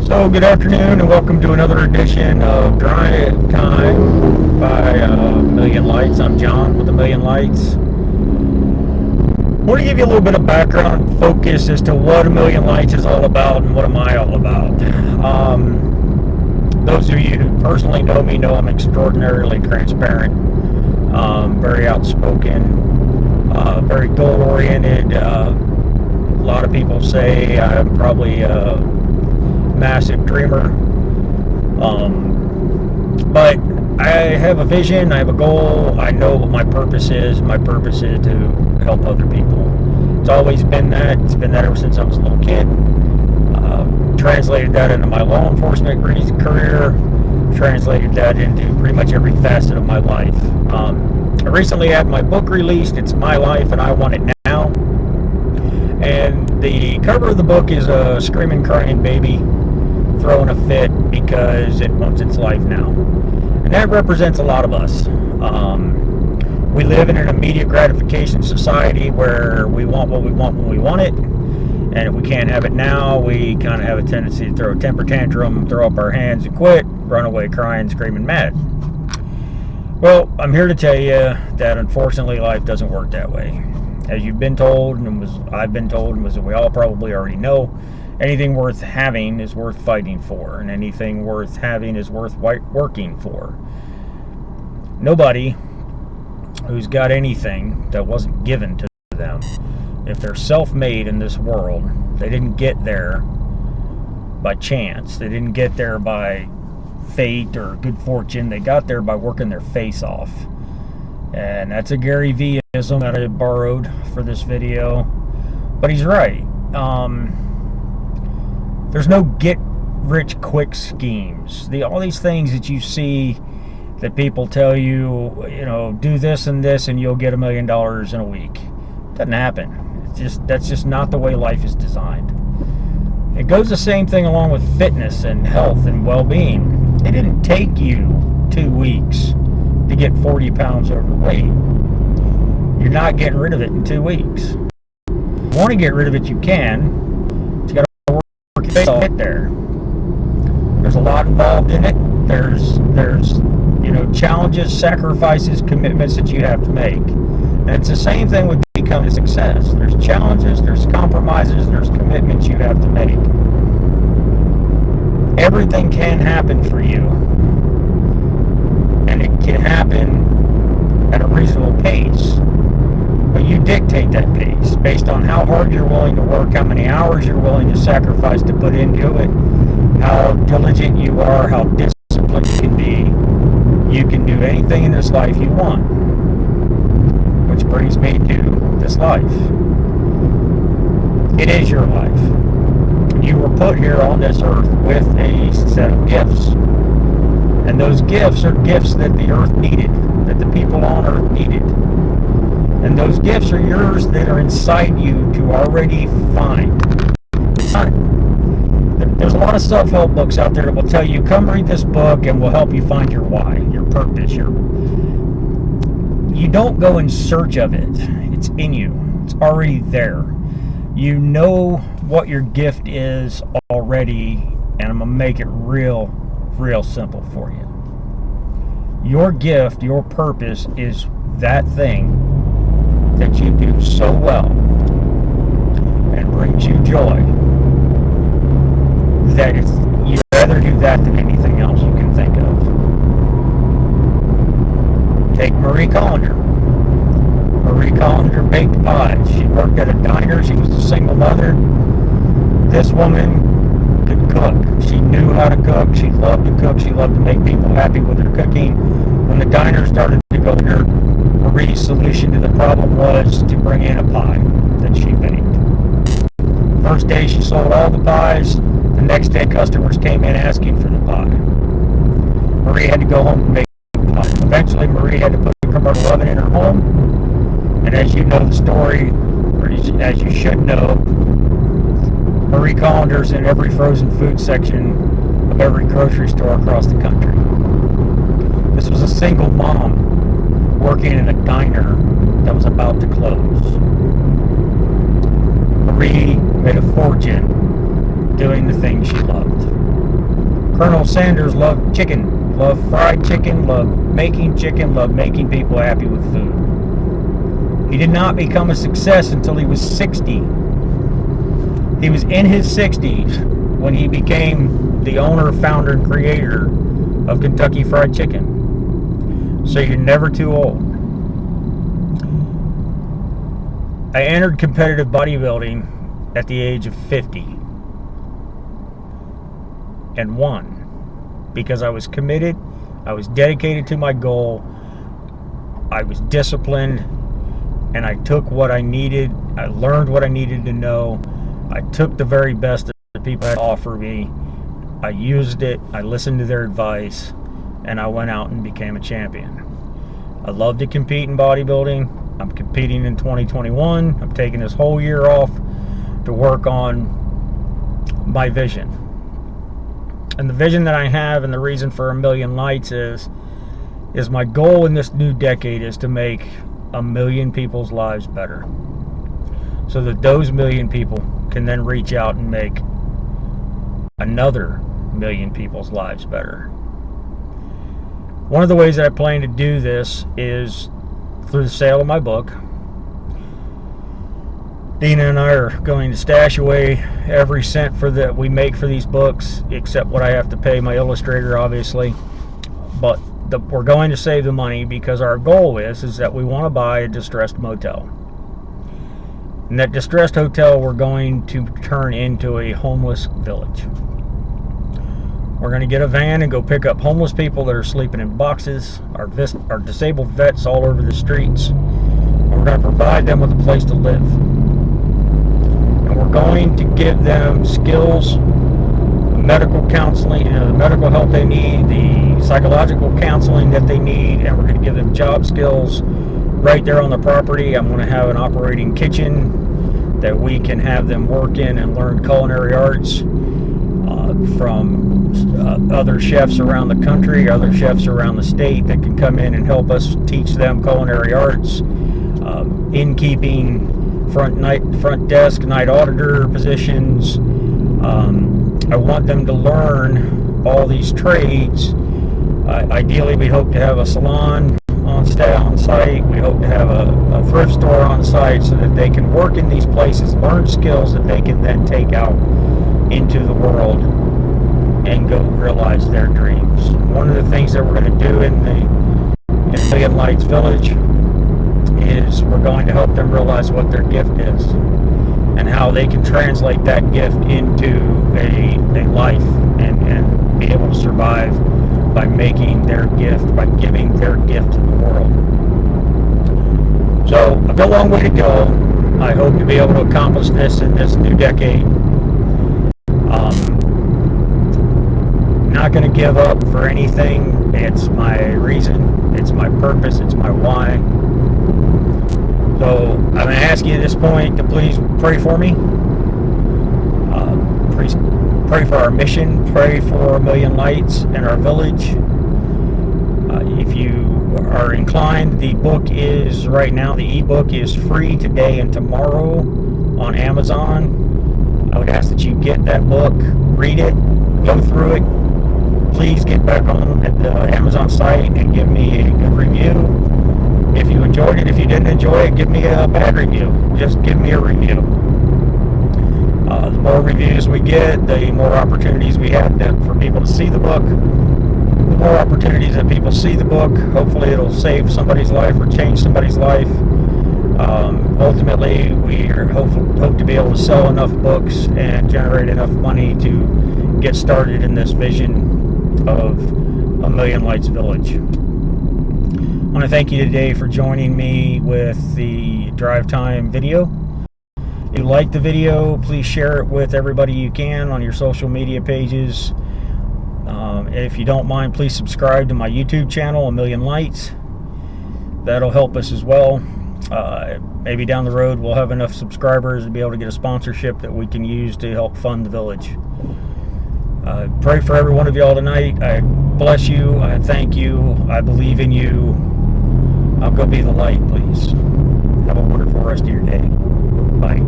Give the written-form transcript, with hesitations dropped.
So, good afternoon, and welcome to another edition of Drive Time by Million Lights. I'm John with A Million Lights. I want to give you a little bit of background focus as to what A Million Lights is all about and what am I all about. Those of you who personally know me know I'm extraordinarily transparent, very outspoken, very goal-oriented. A lot of people say I'm probably massive dreamer, but I have a vision, I have a goal, I know what my purpose is. My purpose is to help other people. It's always been that. It's been that ever since I was a little kid. Translated that into my law enforcement career, translated that into pretty much every facet of my life. I recently had my book released. It's My Life and I Want It Now, and the cover of the book is a screaming, crying baby throwing a fit because it wants its life now. And that represents a lot of us. We live in an immediate gratification society where we want what we want when we want it. And if we can't have it now, we kind of have a tendency to throw a temper tantrum, throw up our hands and quit, run away crying, screaming, mad. Well, I'm here to tell you that unfortunately life doesn't work that way. As you've been told, and I've been told, and we all probably already know, anything worth having is worth fighting for, and anything worth having is worth working for. Nobody who's got anything that wasn't given to them, if they're self-made in this world, they didn't get there by chance. They didn't get there by fate or good fortune. They got there by working their face off. And that's a Gary V-ism that I borrowed for this video. But he's right. There's no get-rich-quick schemes. All these things that you see that people tell you, do this and this and you'll get $1 million in a week. It doesn't happen. That's just not the way life is designed. It goes the same thing along with fitness and health and well-being. It didn't take you 2 weeks to get 40 pounds overweight. You're not getting rid of it in 2 weeks. If you want to get rid of it, you can. Get there. There's a lot involved in it. There's challenges, sacrifices, commitments that you have to make. And it's the same thing with becoming a success. There's challenges, there's compromises, there's commitments you have to make. Everything can happen for you. And it can happen at a reasonable pace. But you dictate that pace based on how hard you're willing to work, how many hours you're willing to sacrifice to put into it, how diligent you are, how disciplined you can be. You can do anything in this life you want. Which brings me to this life. It is your life. You were put here on this earth with a set of gifts. And those gifts are gifts that the earth needed, that the people on earth needed. And those gifts are yours that are inside you to already find. There's a lot of self-help books out there that will tell you, come read this book and we'll help you find your why, your purpose. You don't go in search of it. It's in you. It's already there. You know what your gift is already, and I'm going to make it real simple for you. Your gift, your purpose is that thing that you do so well and brings you joy that you'd rather do that than anything else you can think of. Take Marie Callender. Marie Callender baked pies. She worked at a diner. She was a single mother. This woman could cook. She knew how to cook. She loved to cook. She loved to make people happy with her cooking. When the diner started to go under, Marie's solution to the problem was to bring in a pie that she baked. First day she sold all the pies. The next day customers came in asking for the pie. Marie had to go home and make the pie. Eventually Marie had to put a commercial oven in her home. And as you know the story, or as you should know, Marie Callender's in every frozen food section of every grocery store across the country. This was a single mom working in a diner that was about to close. Marie made a fortune doing the things she loved. Colonel Sanders loved chicken, loved fried chicken, loved making people happy with food. He did not become a success until he was 60. He was in his 60s when he became the owner, founder, and creator of Kentucky Fried Chicken. So you're never too old. I entered competitive bodybuilding at the age of 50 and won because I was committed, I was dedicated to my goal, I was disciplined, and I took what I needed, I learned what I needed to know, I took the very best that people had to offer me, I used it, I listened to their advice, and I went out and became a champion. I love to compete in bodybuilding. I'm competing in 2021. I'm taking this whole year off to work on my vision. And the vision that I have, and the reason for 1,000,000 Lights is my goal in this new decade is to make 1,000,000 people's lives better. So that those 1,000,000 people can then reach out and make another 1,000,000 people's lives better. One of the ways that I plan to do this is through the sale of my book. Dina and I are going to stash away every cent that we make for these books, except what I have to pay my illustrator, obviously. But we're going to save the money because our goal is that we want to buy a distressed motel. And that distressed hotel we're going to turn into a homeless village. We're going to get a van and go pick up homeless people that are sleeping in boxes, our disabled vets all over the streets. And we're going to provide them with a place to live. And we're going to give them skills, medical counseling, the medical help they need, the psychological counseling that they need, and we're going to give them job skills right there on the property. I'm going to have an operating kitchen that we can have them work in and learn culinary arts from other chefs around the country, other chefs around the state that can come in and help us teach them culinary arts, innkeeping, front desk, night auditor positions. I want them to learn all these trades. Ideally, we hope to have a salon on site. We hope to have a thrift store on site so that they can work in these places, learn skills that they can then take out into the world and go realize their dreams. One of the things that we're going to do in 1,000,000 Lights Village is we're going to help them realize what their gift is and how they can translate that gift into a life and be able to survive by making their gift, by giving their gift to the world. So I've got a long way to go. I hope to be able to accomplish this in this new decade. Not going to give up for anything. It's my reason, it's my purpose, it's my why. So I'm going to ask you at this point to please pray for me. Pray for our mission, pray for 1,000,000 Lights and our village. If you are inclined, the book is right now, the ebook is free today and tomorrow on Amazon. I would ask that you get that book, read it, go through it. Please get back on at the Amazon site and give me a good review. If you enjoyed it, if you didn't enjoy it, give me a bad review. Just give me a review. The more reviews we get, the more opportunities we have for people to see the book. The more opportunities that people see the book, hopefully it'll save somebody's life or change somebody's life. Ultimately, we hope to be able to sell enough books and generate enough money to get started in this vision of 1,000,000 Lights Village. I want to thank you today for joining me with the Drive Time video. If you like the video, please share it with everybody you can on your social media pages. If you don't mind, please subscribe to my YouTube channel, 1,000,000 Lights. That'll help us as well. Maybe down the road we'll have enough subscribers to be able to get a sponsorship that we can use to help fund the village. Pray for every one of y'all tonight. I bless you. I thank you. I believe in you. I'll go be the light, please. Have a wonderful rest of your day. Bye.